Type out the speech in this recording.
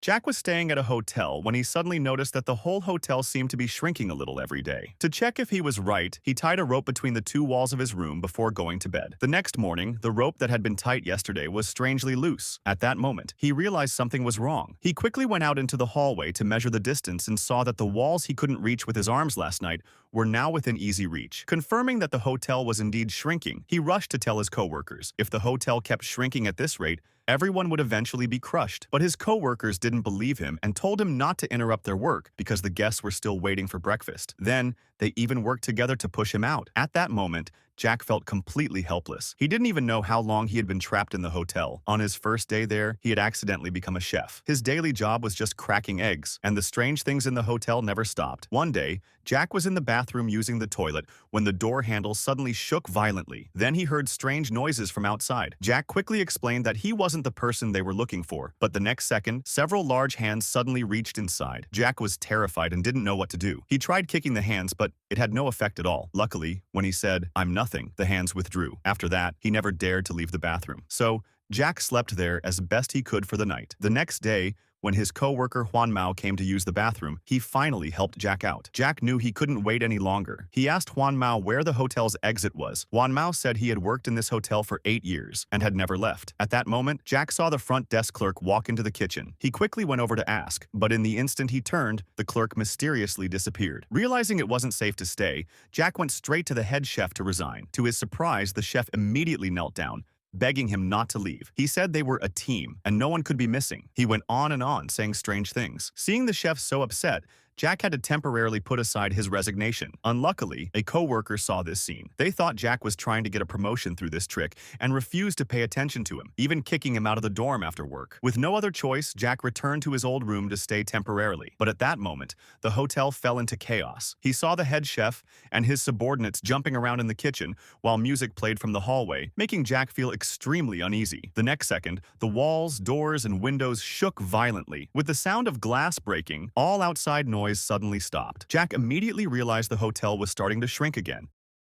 Jack was staying at a hotel when he suddenly noticed that the whole hotel seemed to be shrinking a little every day. To check if he was right, he tied a rope between the two walls of his room before going to bed. The next morning, the rope that had been tight yesterday was strangely loose. At that moment, he realized something was wrong. He quickly went out into the hallway to measure the distance and saw that the walls he couldn't reach with his arms last night were now within easy reach. Confirming that the hotel was indeed shrinking, he rushed to tell his coworkers. If the hotel kept shrinking at this rate, everyone would eventually be crushed. But his co-workers didn't believe him and told him not to interrupt their work because the guests were still waiting for breakfast. Then, they even worked together to push him out. At that moment, Jack felt completely helpless. He didn't even know how long he had been trapped in the hotel. On his first day there, he had accidentally become a chef. His daily job was just cracking eggs, and the strange things in the hotel never stopped. One day, Jack was in the bathroom using the toilet when the door handle suddenly shook violently. Then he heard strange noises from outside. Jack quickly explained that he wasn't the person they were looking for, but the next second, several large hands suddenly reached inside. Jack was terrified and didn't know what to do. He tried kicking the hands, but it had no effect at all. Luckily, when he said, "I'm nothing," the hands withdrew. After that, he never dared to leave the bathroom. So, Jack slept there as best he could for the night. The next day, when his co-worker Juan Mao came to use the bathroom, he finally helped Jack out. Jack knew he couldn't wait any longer. He asked Juan Mao where the hotel's exit was. Juan Mao said he had worked in this hotel for 8 years and had never left. At that moment, Jack saw the front desk clerk walk into the kitchen. He quickly went over to ask, but in the instant he turned, the clerk mysteriously disappeared. Realizing it wasn't safe to stay, Jack went straight to the head chef to resign. To his surprise, the chef immediately knelt down, begging him not to leave. He said they were a team, and no one could be missing. He went on and on, saying strange things. Seeing the chef so upset, Jack had to temporarily put aside his resignation. Unluckily, a co-worker saw this scene. They thought Jack was trying to get a promotion through this trick and refused to pay attention to him, even kicking him out of the dorm after work. With no other choice, Jack returned to his old room to stay temporarily. But at that moment, the hotel fell into chaos. He saw the head chef and his subordinates jumping around in the kitchen while music played from the hallway, making Jack feel extremely uneasy. The next second, the walls, doors, and windows shook violently. With the sound of glass breaking, all outside noise suddenly stopped. Jack immediately realized the hotel was starting to shrink again.